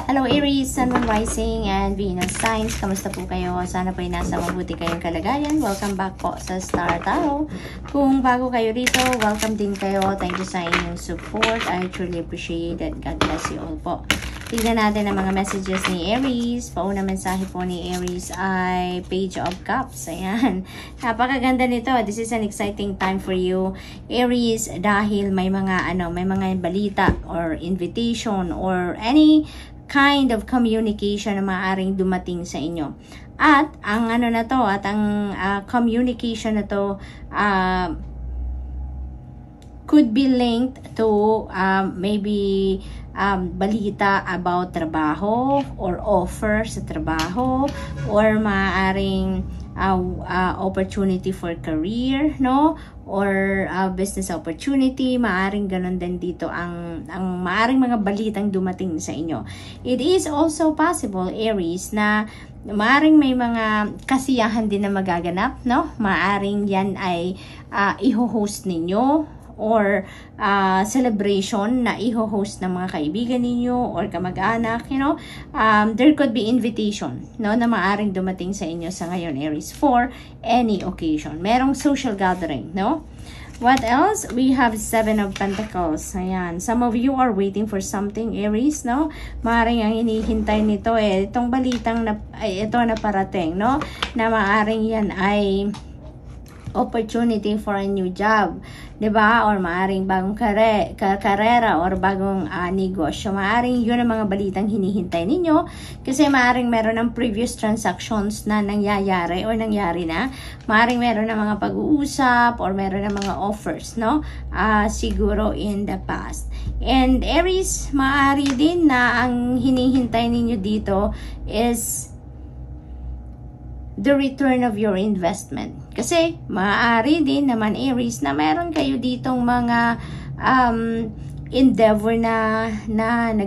Hello Aries, Sun, Moon, Rising, and Venus signs. Kamusta po kayo? Sana po ay nasa mabuti kayong kalagayan. Welcome back po sa Star Tarot. Kung bago kayo rito, welcome din kayo. Thank you sa inyong support. I truly appreciate it. God bless you all po. Tignan natin ang mga messages ni Aries. Pauna mensahe po ni Aries ay Page of Cups. Ayan. Napakaganda nito. This is an exciting time for you, Aries, dahil may mga balita or invitation or any kind of communication na maaaring dumating sa inyo. At ang communication na to could be linked to maybe balita about trabaho or offer sa trabaho or maaaring opportunity for career, no? Or business opportunity. Maaring ganun din dito ang maaring mga balitang dumating sa inyo. It is also possible, Aries, na maaring may mga kasiyahan din na magaganap, no? Maaring yan ay i-host ninyo or celebration na i-host ng mga kaibigan ninyo or kamag-anak, you know. There could be invitation, no, na maaring dumating sa inyo sa ngayon, Aries, for any occasion. Merong social gathering, no? What else? We have Seven of Pentacles. Ayan. Some of you are waiting for something, Aries, no? Maaring ang hinihintay nito itong balitang ito na parating, no? Na maaring yan ay opportunity for a new job, 'di ba? Or maaring bagong karera or bagong negosyo. Maaring 'yun ang mga balitang hinihintay ninyo kasi maaring meron ng previous transactions na nangyayari or nangyari na. Maaring meron ng mga pag-uusap or meron ng mga offers, no? Siguro in the past. And Aries, maari din na ang hinihintay ninyo dito is the return of your investment. Kasi maaari din naman, Aries, na meron kayo ditong mga endeavor na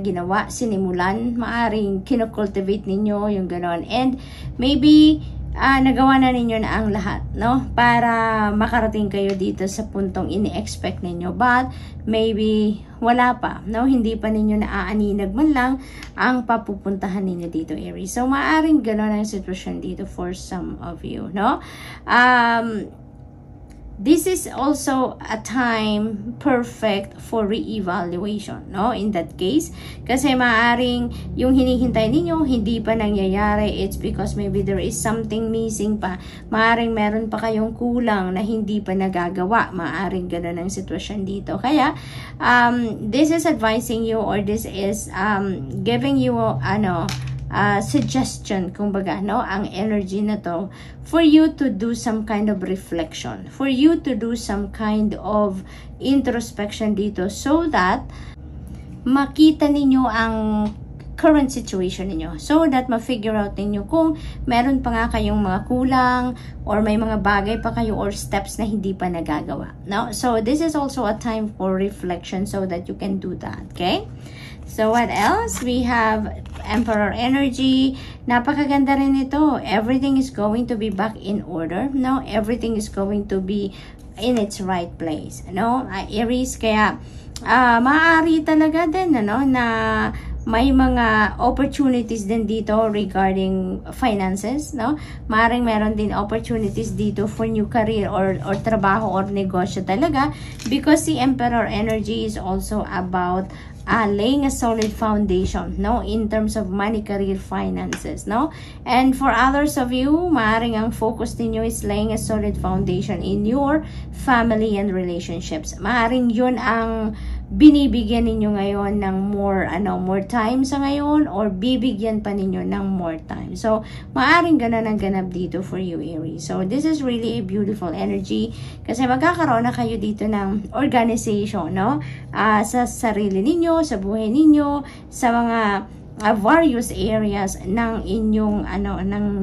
ginawa, sinimulan. Maaring kinocultivate ninyo yung ganon. And maybe nagawa na ninyo na ang lahat, no? Para makarating kayo dito sa puntong ini-expect ninyo. But maybe wala pa, no? Hindi pa ninyo naaaninag man lang ang papupuntahan ninyo dito, Aries. So maaring ganon ang sitwasyon dito for some of you, no? This is also a time perfect for re-evaluation, no? In that case, kasi maaring yung hinihintay ninyo hindi pa nangyayari. It's because maybe there is something missing pa. Maaring meron pa kayong kulang na hindi pa nagagawa. Maaring ganun ang sitwasyon dito. Kaya, this is advising you or this is giving you suggestion, kumbaga, no, ang energy na to for you to do some kind of reflection, for you to do some kind of introspection dito so that makita ninyo ang current situation ninyo, so that ma-figure out ninyo kung meron pa nga kayong mga kulang or may mga bagay pa kayo or steps na hindi pa nagagawa, no? So this is also a time for reflection so that you can do that, okay? So what else? We have Emperor energy. Napakaganda rin ito. Everything is going to be back in order, no? Everything is going to be in its right place, no? Aries, kaya maaari talaga din, ano, na may mga opportunities din dito regarding finances, no? Maaaring meron din opportunities dito for new career or trabaho or negosyo talaga, because the Emperor energy is also about laying a solid foundation, no, in terms of money, career, finances, no? And for others of you, maaaring ang focus ninyo is laying a solid foundation in your family and relationships. Maaaring yun ang binibigyan ninyo ngayon ng more time sa ngayon, or bibigyan pa ninyo ng more time. So maaaring ganun ang ganap dito for you, Aries. So this is really a beautiful energy kasi magkakaroon na kayo dito ng organization, no? Sa sarili ninyo, sa buhay ninyo, sa mga various areas ng inyong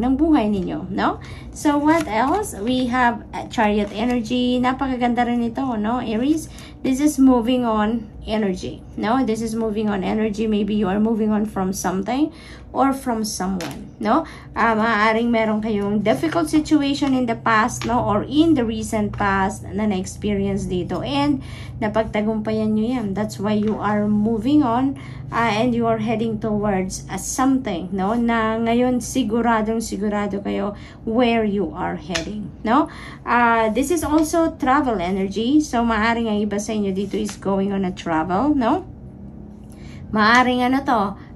ng buhay ninyo, no? So what else? We have Chariot energy. Napakaganda rin ito, no, Aries, This is moving on energy. No, this is moving on energy. Maybe you are moving on from something or from someone. No, maaaring meron kayong difficult situation in the past, no, or in the recent past na na-experience dito, and napagtagumpayan nyo yan. That's why you are moving on, and you are heading towards something, no, na ngayon sigurado kayo where you are heading, no. This is also travel energy. So maaaring ang iba sa inyo dito is going on a travel, no. Maaaring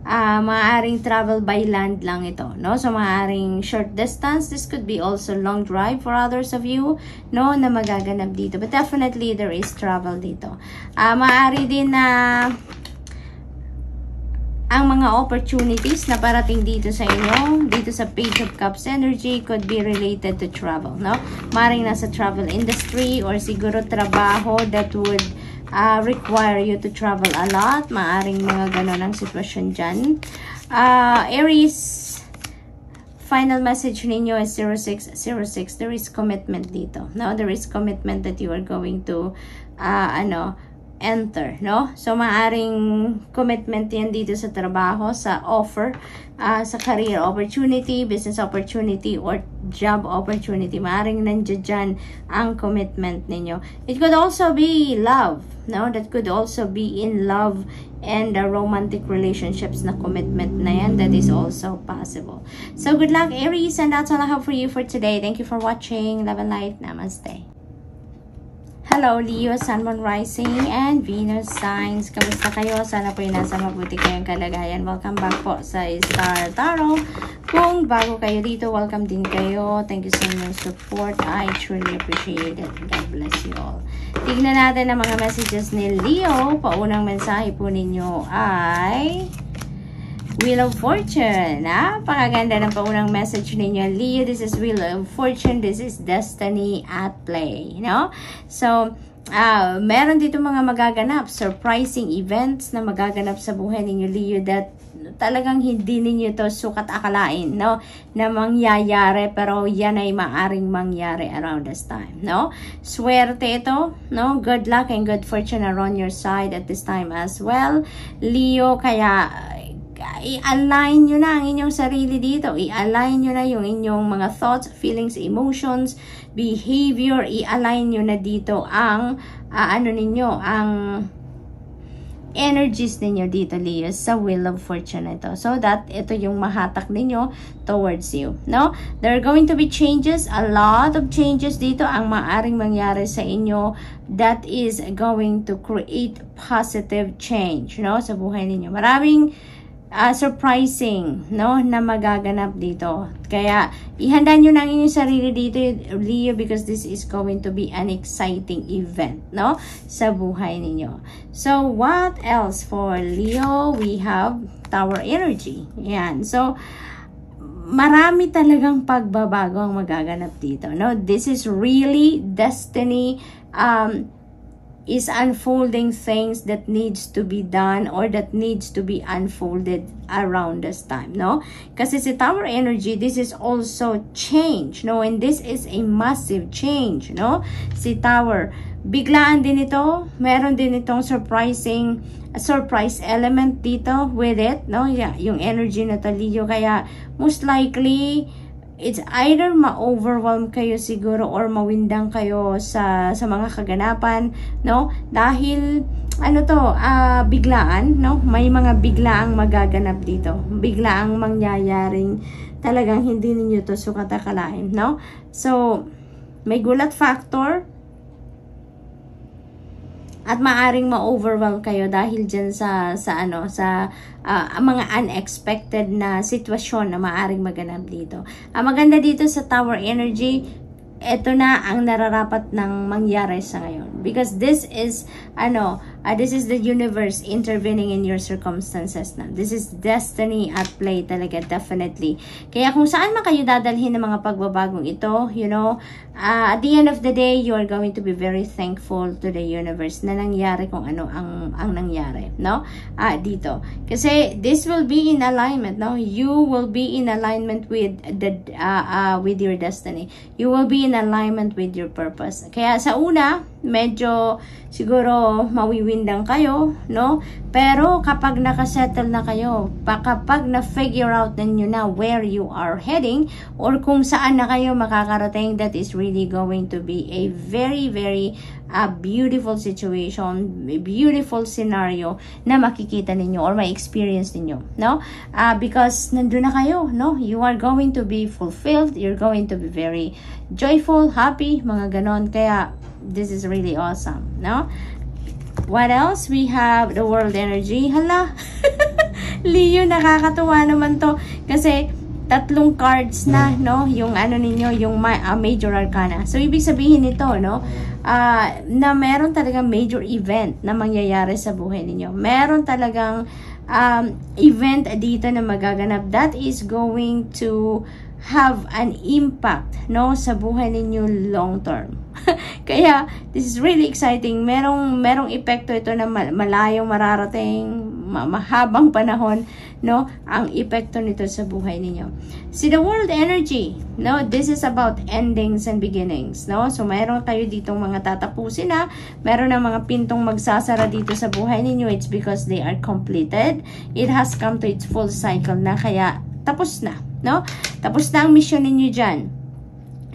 maaaring travel by land lang ito, no? So, maaaring short distance. This could be also long drive for others of you, no? Na magaganap dito. But definitely, there is travel dito. Maaari din na ang mga opportunities na parating dito sa inyo, dito sa Page of Cups energy, could be related to travel, no? Maaaring nasa travel industry or siguro trabaho that would require you to travel a lot. Maaring mga ganon ang sitwasyon dyan. Aries, final message ninyo is 0606. There is commitment dito. No, there is commitment that you are going to enter, no? So, maaring commitment yan dito sa trabaho, sa offer, sa career opportunity, business opportunity, or job opportunity. Maaring nandiyan dyan ang commitment ninyo. It could also be love, no? That could also be in love and romantic relationships na commitment na yan. That is also possible. So, good luck, Aries, and that's all I have for you for today. Thank you for watching. Love and light. Namaste. Hello, Leo, Sun, Moon, Rising, and Venus signs. Kamusta kayo? Sana po yung nasa mabuti kayong kalagayan. Welcome back po sa Star Tarot. Kung bago kayo dito, welcome din kayo. Thank you sa inyong support. I truly appreciate it. God bless you all. Tignan natin ang mga messages ni Leo. Paunang mensahe po ninyo ay Wheel of Fortune. Napakaganda ng paunang message ninyo, Leo. This is Wheel of Fortune. This is destiny at play, no? So, meron dito mga magaganap, surprising events na magaganap sa buhay ninyo, Leo, that talagang hindi ninyo to sukat akalain, no, na mangyayari, pero yan ay maaring mangyari around this time, no? Swerte ito, no? Good luck and good fortune are on your side at this time as well, Leo. Kaya i-align nyo na ang inyong sarili dito. I-align nyo na yung inyong mga thoughts, feelings, emotions, behavior. I-align nyo na dito ang ang energies ninyo dito, Leo, sa Wheel of Fortune ito. So that ito yung mahatak ninyo towards you, no? There are going to be changes, a lot of changes dito ang maaring mangyari sa inyo that is going to create positive change, no, sa buhay ninyo. Maraming surprising, no, na magaganap dito. Kaya ihanda nyo na ang inyong sarili dito, Leo, because this is going to be an exciting event, no, sa buhay ninyo. So, what else for Leo? We have Tower energy. Yan. So, marami talagang pagbabago ang magaganap dito, no? This is really destiny is unfolding things that needs to be done or that needs to be unfolded around this time, no? Kasi si Tower energy, this is also change, no? And this is a massive change, no? Si Tower, biglaan din ito, meron din itong surprise element dito with it, no? Yeah, yung energy na to, Leo. Kaya most likely it's either ma-overwhelm kayo siguro or mawindang kayo sa mga kaganapan, no? Dahil biglaan, no? May mga biglaang magaganap dito. Biglaang mangyayaring talagang hindi ninyo to sukat akalain, no? So, may gulat factor at maaring ma-overwhelm kayo dahil dyan sa mga unexpected na sitwasyon na maaring maganap dito. Ang maganda dito sa Tower energy, ito na ang nararapat ng mangyari sa ngayon. Because this is the universe intervening in your circumstances na. This is destiny at play talaga, definitely. Kaya kung saan man kayo dadalhin ng mga pagbabagong ito, you know, at the end of the day, you are going to be very thankful to the universe na nangyari kung ano ang nangyari, no? Dito. Kasi this will be in alignment, no? You will be in alignment with with your destiny. You will be in alignment with your purpose. Kaya sa una, medyo siguro mawiwindang kayo, no? Pero kapag nakasettle na kayo, kapag na-figure out ninyo na where you are heading or kung saan na kayo makakarating, that is really going to be a very, very beautiful situation, beautiful scenario na makikita ninyo or ma-experience ninyo, no? Because nandun na kayo, no? You are going to be fulfilled, you're going to be very joyful, happy, mga ganon. Kaya this is really awesome, no? What else? We have the world energy. Hala! Leo, nakakatuwa naman to. Kasi, 3 cards na, no? Yung ano ninyo, yung major arcana. So, ibig sabihin nito, no? Na meron talagang major event na mangyayari sa buhay ninyo. Meron talagang event dito na magaganap that is going to have an impact, no, sa buhay ninyo long term. Kaya this is really exciting. Merong epekto ito na malayong mararating, mahabang panahon, no, ang epekto nito sa buhay ninyo. See the world energy, no, this is about endings and beginnings, no. So meron kayo ditong mga tatapusin na, meron ng mga pintong magsasara dito sa buhay ninyo. It's because they are completed. It has come to its full cycle na, kaya tapos na, no? Tapos na ang mission ninyo dyan.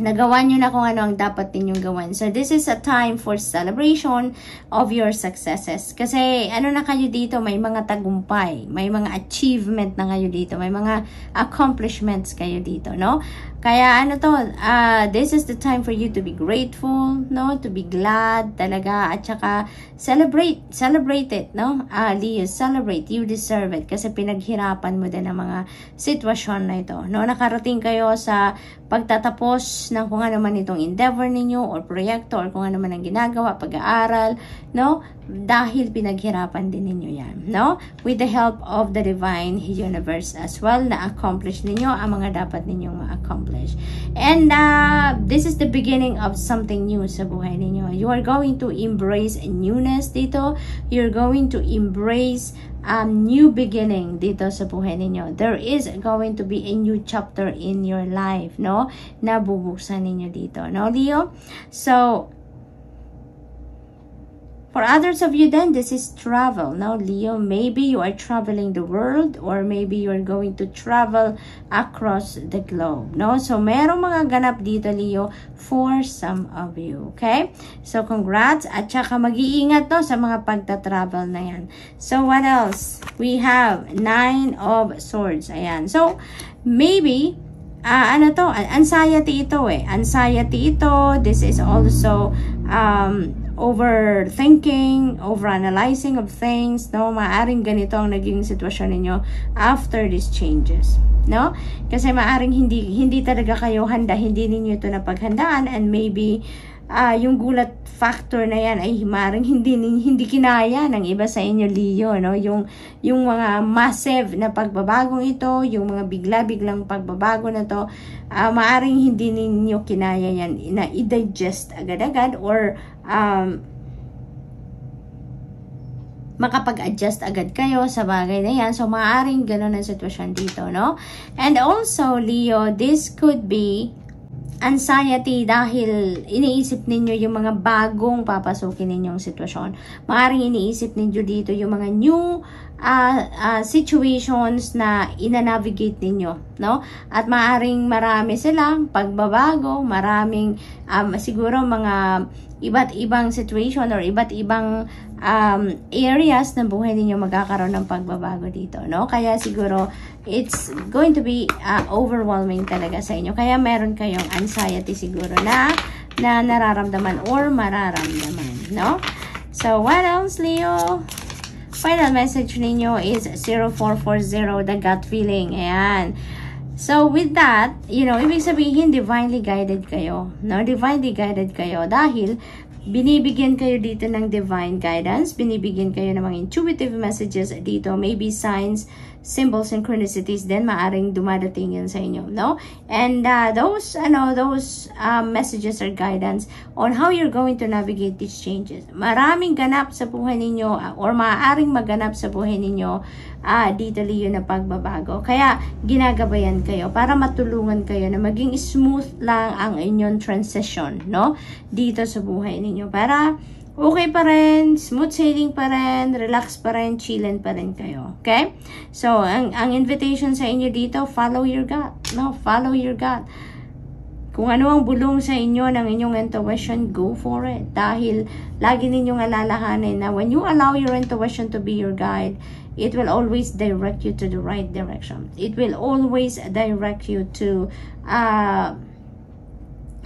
Nagawa nyo na kung ano ang dapat ninyong gawin. So, this is a time for celebration of your successes. Kasi, ano na kayo dito, may mga tagumpay, may mga achievement na kayo dito, may mga accomplishments kayo dito, no? Kaya, ano to, this is the time for you to be grateful, no? To be glad, talaga, at saka, celebrate it, no? Leo, celebrate, you deserve it. Kasi, pinaghirapan mo din ang mga sitwasyon na ito, no? Nakarating kayo sa pagtatapos ng kung ano man itong endeavor ninyo or proyekto or kung ano man ang ginagawa, pag-aaral, no? Dahil pinaghirapan din ninyo yan, no? With the help of the divine universe as well, na-accomplish ninyo ang mga dapat ninyong ma-accomplish. And this is the beginning of something new sa buhay ninyo. You are going to embrace a newness dito. You're going to embrace new beginning dito sa buhay ninyo. There is going to be a new chapter in your life, no? Na bubuksan ninyo dito, no, Leo? So, for others of you then, this is travel. Now, Leo, maybe you are traveling the world or maybe you are going to travel across the globe, no? So, merong mga ganap dito, Leo, for some of you, okay? So, congrats at saka mag-iingat, no, sa mga pagta-travel na yan. So, what else? We have 9 of Swords. Ayan. So, maybe, ano to? Anxiety ito eh. Anxiety ito. This is also, overthinking, overanalyzing of things, no? Maaring ganito ang naging sitwasyon ninyo after these changes, no? Kasi maaring hindi talaga kayo handa, hindi ninyo ito napaghandaan, and maybe yung gulat factor na yan ay maaring hindi kinaya ng iba sa inyo, Leo, no? Yung mga massive na pagbabagong ito, yung mga bigla-biglang pagbabago na to, maaring hindi ninyo kinaya yan na i-digest agad-agad or makapag-adjust agad kayo sa bagay na yan. So, maaaring ganun ang sitwasyon dito, no? And also, Leo, this could be anxiety dahil iniisip ninyo yung mga bagong papasukin ninyong sitwasyon. Maaaring iniisip ninyo dito yung mga new situations na ina-navigate ninyo, no? At maaaring marami silang pagbabago, maraming siguro mga iba't ibang situation or iba't ibang areas ng buhay ninyo magkakaroon ng pagbabago dito, no? Kaya siguro it's going to be overwhelming talaga sa inyo. Kaya meron kayong anxiety siguro na nararamdaman or mararamdaman, no? So, what else, Leo? Final message ninyo is 0440, the gut feeling. Ayan. So, with that, you know, ibig sabihin, divinely guided kayo. No? Divinely guided kayo dahil binibigyan kayo dito ng divine guidance. Binibigyan kayo ng mga intuitive messages dito. Maybe signs, symbols, synchronicities din. Maaring dumadating yan sa inyo, no? And those messages or guidance on how you're going to navigate these changes. Maraming ganap sa buhay ninyo or maaaring maganap sa buhay ninyo dito Leo na pagbabago. Kaya ginagabayan kayo para matulungan kayo na maging smooth lang ang inyong transition, no? Dito sa buhay ninyo. Para okay pa rin, smooth sailing pa rin, relax pa rin, chillin pa rin kayo. Okay? So, ang invitation sa inyo dito, follow your gut. No? Follow your gut. Kung ano ang bulong sa inyo ng inyong intuition, go for it. Dahil lagi ninyong alalahanin na when you allow your intuition to be your guide, it will always direct you to the right direction. It will always direct you to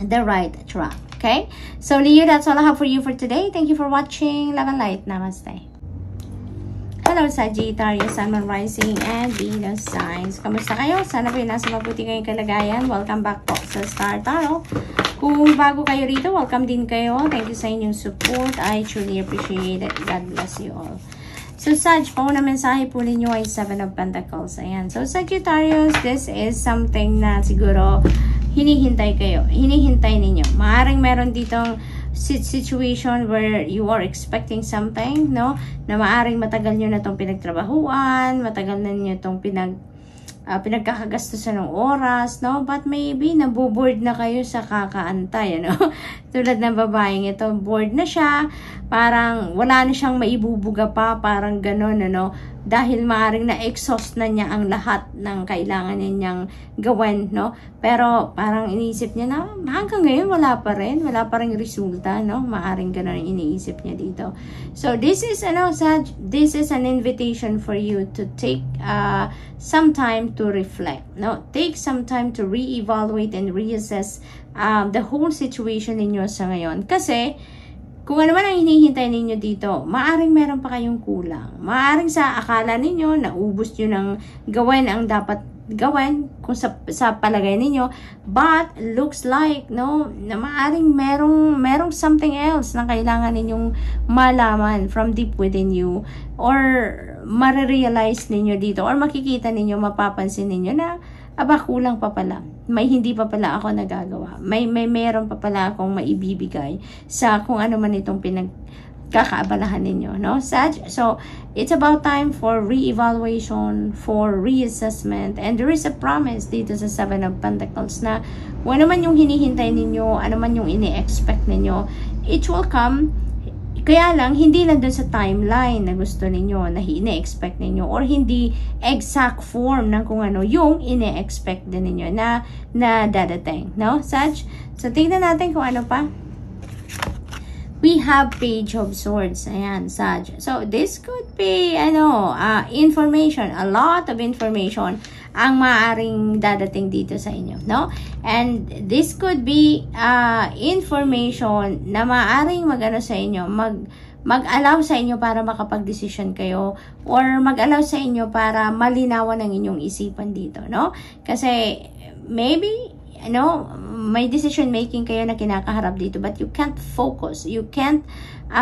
the right track. Okay? So, Leo, that's all I have for you for today. Thank you for watching. Love and light. Namaste. Hello, Sagittarius, Sun, Moon, Rising, and Venus signs. Kamusta kayo? Sana po nasa mabuti kayong kalagayan. Welcome back po sa Star Tarot. Kung bago kayo rito, welcome din kayo. Thank you sa inyong support. I truly appreciate it. God bless you all. So, Sag, pauna mensahe po ninyo ay 7 of Pentacles. Ayan. So, Sagittarius, this is something na siguro hinihintay kayo. Hinihintay ninyo. Maaaring meron ditong situation where you are expecting something, no? Na maaaring matagal nyo na itong pinagtrabahuan, matagal na nyo itong pinagkakagastusan ng oras, no? But maybe naboboard na kayo sa kakaantay, ano? Tulad ng babaeng ito, bored na siya, parang wala na siyang maibubuga pa, parang ganon, ano? Dahil maaaring na-exhaust na niya ang lahat ng kailangan niyang gawin, no? Pero parang iniisip niya na hanggang ngayon wala pa rin resulta, no? Maaaring gano'n ang iniisip niya dito. So this is this is an invitation for you to take some time to reflect, no? Take some time to re-evaluate and reassess the whole situation ninyo sa ngayon. Kasi kung ano man ang hinihintay ninyo dito, maaring meron pa kayong kulang. Maaring sa akala ninyo, naubos nyo ng gawin ang dapat gawin kung sa palagay ninyo. But, looks like, no, na maaring merong something else na kailangan ninyong malaman from deep within you. Or, marirealize ninyo dito. Or makikita ninyo, mapapansin ninyo na, aba, kulang pa pala. May hindi pa pala ako nagagawa. Meron pa pala akong maibibigay sa kung ano man itong pinagkakaabalahan ninyo, no? Sag? So, it's about time for re-evaluation, for reassessment, and there is a promise dito sa 7 of Pentacles na kung ano man yung hinihintay ninyo, ano man yung ini-expect ninyo, it will come. Kaya lang, hindi lang dun sa timeline na gusto ninyo, na ine-expect ninyo, or hindi exact form ng kung ano yung ine-expect din ninyo na dadating. No, Sag? So, tingnan natin kung ano pa. We have Page of Swords. Ayan, Sag. So, this could be, information, a lot of information ang maaaring dadating dito sa inyo, no? And this could be information na maaaring mag-ano sa inyo, mag-allow sa inyo para makapag-decision kayo, or mag-allow sa inyo para malinawan ang inyong isipan dito, no? Kasi maybe may decision making kayo na kinakaharap dito, but you can't focus, you can't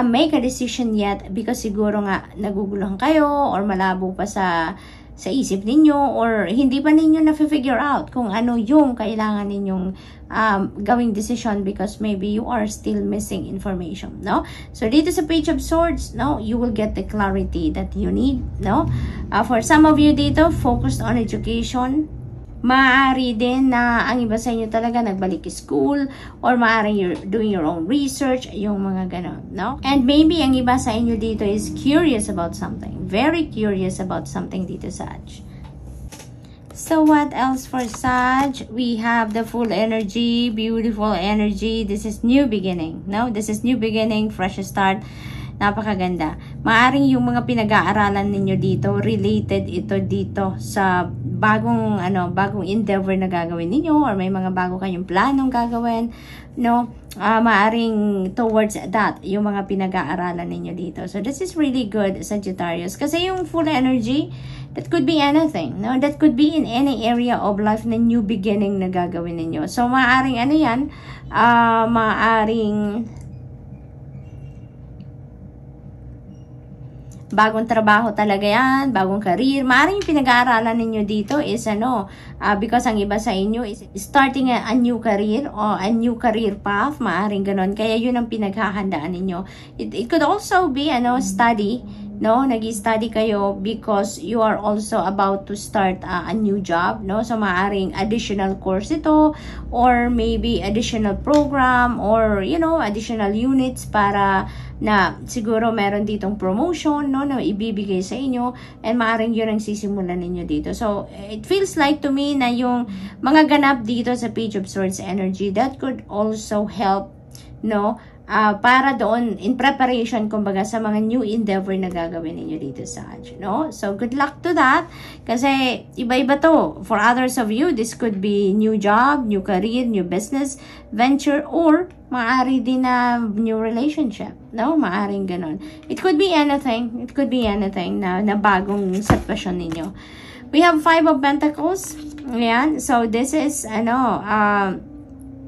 make a decision yet because siguro nga naguguluhan kayo, or malabo pa sa isip ninyo, or hindi pa ninyo na-figure out kung ano yung kailangan ninyong gawing decision because maybe you are still missing information, no? So dito sa Page of Swords, no, you will get the clarity that you need, no? For some of you dito, focused on education. Maaari din na ang iba sa inyo talaga nagbalik school, or maaari you're doing your own research, yung mga ganon, no? And maybe ang iba sa inyo dito is curious about something, very curious about something dito, Sag. So what else for Sag? We have the full energy, beautiful energy. This is new beginning, no? This is new beginning, fresh start. Napakaganda. Maaring yung mga pinag-aaralan ninyo dito, related ito dito sa bagong endeavor na gagawin ninyo, or may mga bago kayong planong gagawin, no? Maaring towards that yung mga pinag-aaralan ninyo dito. So this is really good, Sagittarius, kasi yung full energy, that could be anything, no? That could be in any area of life na new beginning na gagawin ninyo. So maaring maaring bagong trabaho talaga yan, bagong career. Maaaring yung pinag-aaralan ninyo dito is because ang iba sa inyo is starting a new career or a new career path. Maaaring ganon. Kaya yun ang pinaghahandaan ninyo. It could also be study no? Nag-study kayo because you are also about to start a new job, no? So maaring additional course ito, or maybe additional program, or you know, additional units para na siguro meron ditong promotion, no, na ibibigay sa inyo, and maaring yun ang sisimulan ninyo dito. So it feels like to me na yung mga ganap dito sa Page of Swords energy, that could also help, no, para doon in preparation kumbaga sa mga new endeavor na gagawin ninyo dito sa Sag, no? So good luck to that, kasi iba-iba to. For others of you, this could be new job, new career, new business venture, or maaari din na new relationship, no? Maaring ganun. It could be anything. It could be anything na bagong sitwasyon ninyo. We have 5 of Pentacles. Ayan. So this is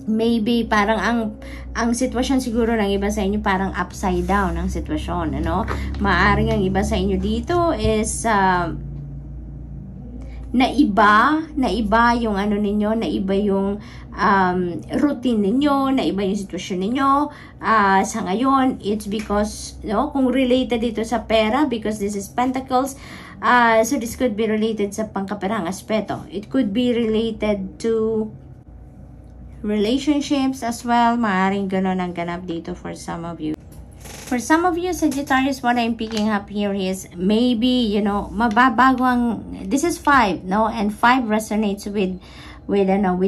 maybe parang ang sitwasyon siguro ng iba sa inyo parang upside down ang sitwasyon, ano? Maaring ang iba sa inyo dito is na iba yung ano ninyo, na iba yung routine ninyo, na iba yung sitwasyon ninyo sa ngayon. It's because, no, kung related dito sa pera, because this is Pentacles, so this could be related sa pangkaperang aspeto. It could be related to relationships as well. Maaring ganun ang ganap dito for some of you. For some of you, Sagittarius, what I'm picking up here is maybe, you know, mababago ang, this is 5, no? And 5 resonates with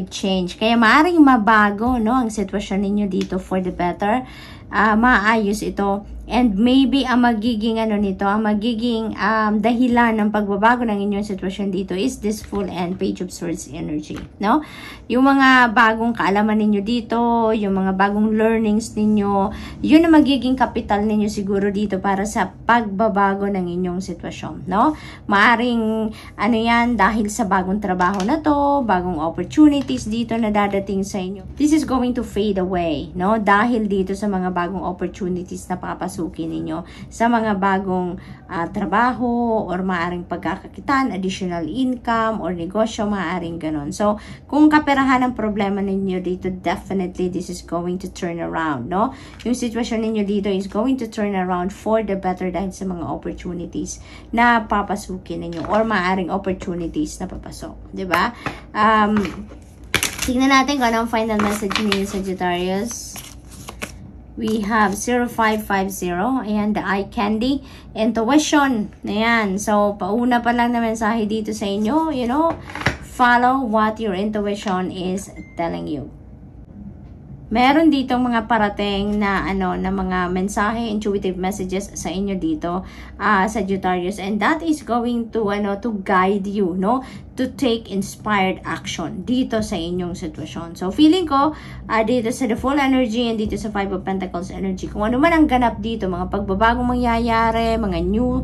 change. Kaya maaring mabago, no, ang sitwasyon ninyo dito for the better. Maayos ito. And maybe ang magiging nito, ang magiging dahilan ng pagbabago ng inyong sitwasyon dito is this Fool and Page of Swords energy, no? Yung mga bagong kaalaman ninyo dito, yung mga bagong learnings ninyo, yun ang magiging kapital ninyo siguro dito para sa pagbabago ng inyong sitwasyon, no? Maaring yan dahil sa bagong trabaho na to, bagong opportunities dito na dadating sa inyo. This is going to fade away, no? Dahil dito sa mga bagong opportunities na papasukin ninyo, sa mga bagong trabaho, or maaring pagkakakitaan, additional income, or negosyo, maaring ganon. So, kung kaperahan ang problema ninyo dito, definitely this is going to turn around, no? Yung sitwasyon ninyo dito is going to turn around for the better dahil sa mga opportunities na papasukin ninyo, or maaring opportunities na papasok, di ba? Tingnan natin kung anong final message ni Sagittarius. We have 0550. Ayan, the eye candy. Intuition. Ayan. So, pauna pa lang na mensahe dito sa inyo. You know, follow what your intuition is telling you. Meron dito mga parating na na mga mensahe, intuitive messages sa inyo dito, Sagittarius, and that is going to to guide you, no, to take inspired action dito sa inyong sitwasyon. So feeling ko dito sa the Full energy and dito sa 5 of Pentacles energy, kung ano man ang ganap dito, mga pagbabagong mangyayari, mga new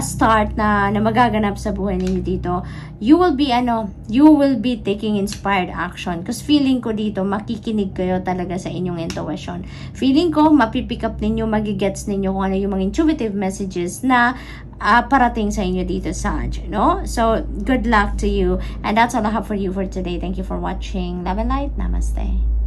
start na magaganap sa buhay ninyo dito, you will be taking inspired action, because feeling ko dito makikinig kayo talaga sa inyong intuition. Feeling ko mapipick up ninyo, magigets ninyo kung ano yung mga intuitive messages na parating sa inyo dito sa no? So good luck to you, and that's all I have for you for today. Thank you for watching. Love and light. Namaste.